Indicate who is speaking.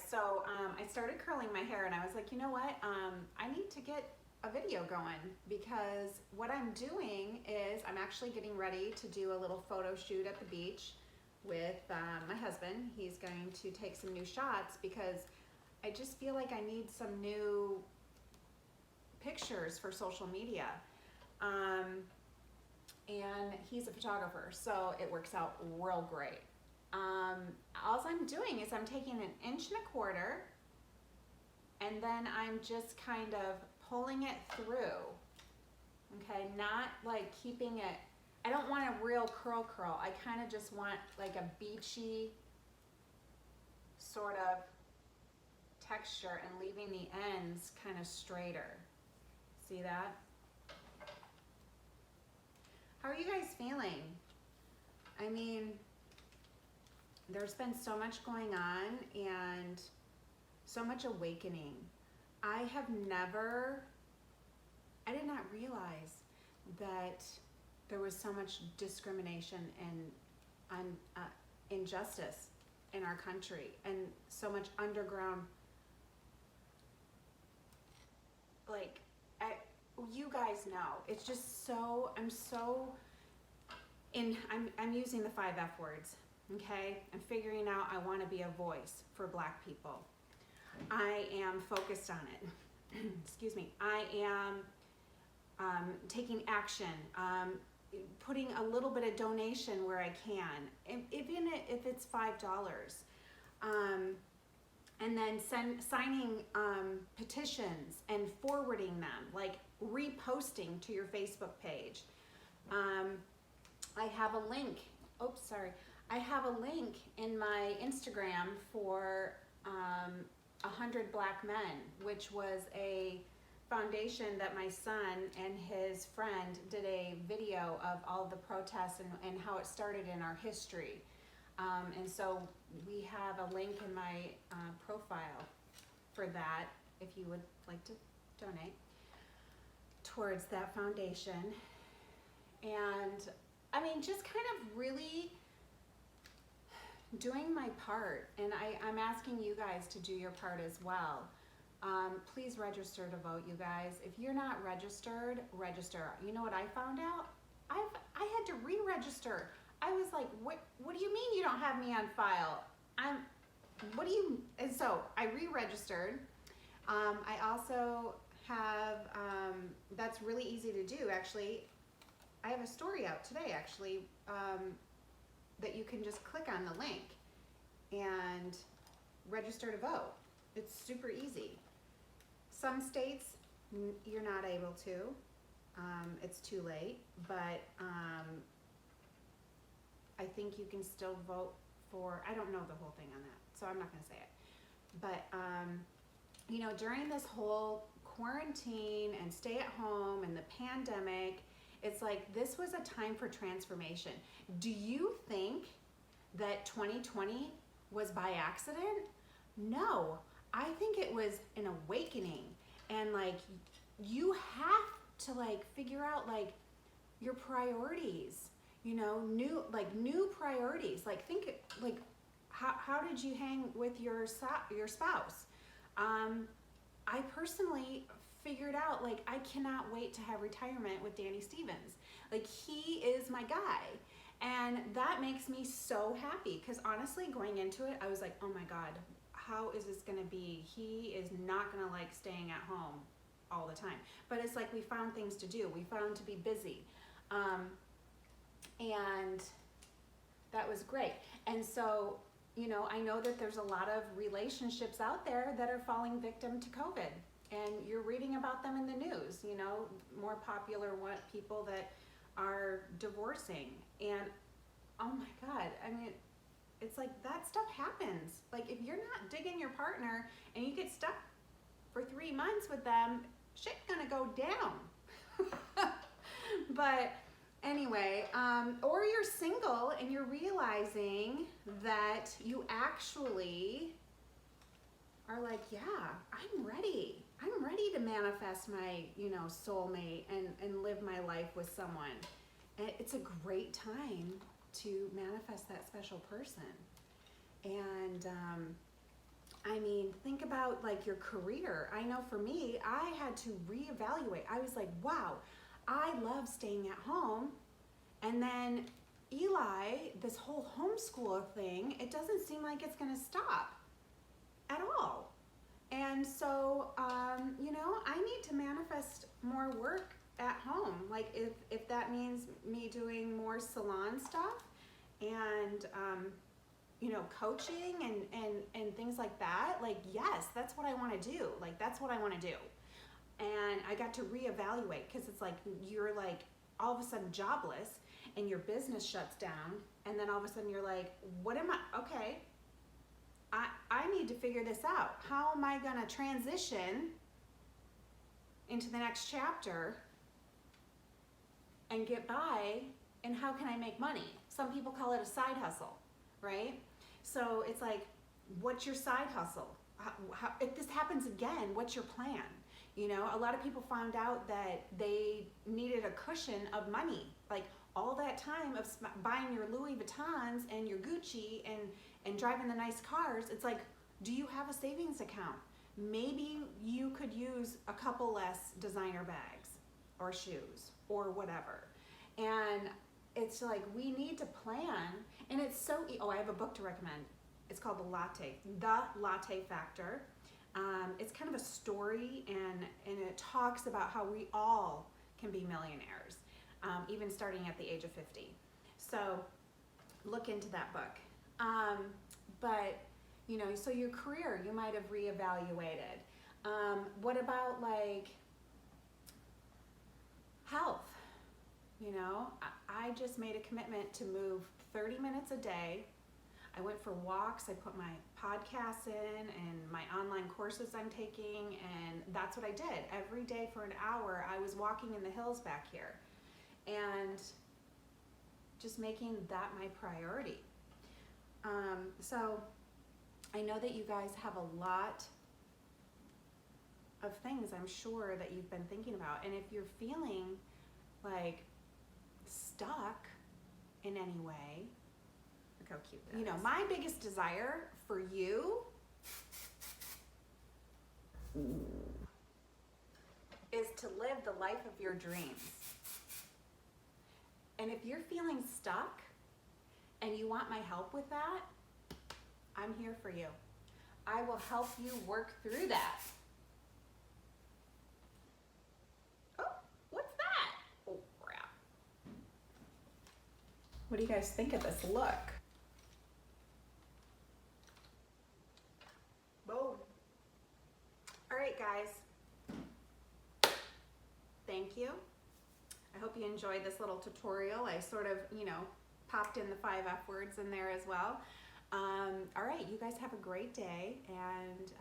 Speaker 1: so I started curling my hair and I was like, you know what? I need to get a video going because what I'm doing is I'm actually getting ready to do a little photo shoot at the beach with my husband. He's going to take some new shots because I just feel like I need some new pictures for social media. And he's a photographer, so it works out real great. All I'm doing is I'm taking 1.25 inches and then I'm just kind of pulling it through, okay? Not like keeping it, I don't want a real curl. I kind of just want like a beachy sort of texture and leaving the ends kind of straighter. See that? How are you guys feeling? I mean, there's been so much going on and so much awakening. I did not realize that there was so much discrimination and injustice in our country and so much underground, like, you guys know, it's just so, I'm using the 5 F words, okay? I'm figuring out I want to be a voice for Black people. I am focused on it. Excuse me. I am taking action, putting a little bit of donation where I can, even if it's $5. And then signing petitions and forwarding them, like reposting to your Facebook page. I have a link, I have a link in my Instagram for 100 Black Men, which was a foundation that my son and his friend did a video of all the protests and how it started in our history. And so we have a link in my profile for that if you would like to donate towards that foundation. And I mean, just kind of really doing my part. And I'm asking you guys to do your part as well. Please register to vote, you guys. If you're not registered, register. You know what I found out? I had to re-register. I was like, what do you mean you don't have me on file? And so I re-registered. I also have, that's really easy to do actually. I have a story out today actually, that you can just click on the link and register to vote. It's super easy. Some states you're not able to, it's too late, but I think you can still vote for, I don't know the whole thing on that, so I'm not gonna say it. But, you know, during this whole quarantine and stay at home and the pandemic, it's like this was a time for transformation. Do you think that 2020 was by accident? No, I think it was an awakening. And like, you have to like figure out like your priorities. You know, new priorities. Like think like how did you hang with your spouse? I personally figured out like I cannot wait to have retirement with Danny Stevens. Like he is my guy, and that makes me so happy because honestly, going into it, I was like, oh my God, how is this gonna be? He is not gonna like staying at home all the time. But it's like we found things to do. We found to be busy. And that was great. And so, you know, I know that there's a lot of relationships out there that are falling victim to COVID. And you're reading about them in the news, you know, more popular people that are divorcing. And oh my God, I mean, it's like that stuff happens. Like if you're not digging your partner and you get stuck for 3 months with them, shit's gonna go down. But anyway, or you're single and you're realizing that you actually are like, yeah, I'm ready. I'm ready to manifest my, you know, soulmate and live my life with someone. And it's a great time to manifest that special person. And I mean, about like your career. I know for me, I had to reevaluate. I was like, wow, I love staying at home. And then Eli, this whole homeschool thing, it doesn't seem like it's going to stop at all. And so, you know, I need to manifest more work at home. Like if that means me doing more salon stuff and, you know, coaching and things like that, like, yes, that's what I want to do. Like, that's what I want to do. And I got to reevaluate because it's like, you're like all of a sudden jobless and your business shuts down. And then all of a sudden you're like, what am I, okay, I need to figure this out. How am I going to transition into the next chapter and get by, and how can I make money? Some people call it a side hustle, right? So it's like, what's your side hustle? If this happens again, what's your plan? You know, a lot of people found out that they needed a cushion of money. Like all that time of buying your Louis Vuittons and your Gucci and driving the nice cars, it's like, do you have a savings account? Maybe you could use a couple less designer bags or shoes or whatever. And it's like, we need to plan. And it's so, oh, I have a book to recommend. It's called The Latte Factor. It's kind of a story, and it talks about how we all can be millionaires, even starting at the age of 50. So look into that book. But, you know, so your career, you might have reevaluated. What about like health? You know, I just made a commitment to move 30 minutes a day. I went for walks, I put my podcasts in and my online courses I'm taking, and that's what I did. Every day for an hour, I was walking in the hills back here and just making that my priority. So I know that you guys have a lot of things I'm sure that you've been thinking about. And if you're feeling like stuck in any way, look how cute that is. You know, my biggest desire for you is to live the life of your dreams. And if you're feeling stuck and you want my help with that, I'm here for you. I will help you work through that. Oh, what's that? Oh, crap. What do you guys think of this look? Boom. All right, guys. Thank you. I hope you enjoyed this little tutorial. I sort of, you know, popped in the 5 F words in there as well. All right, you guys have a great day, and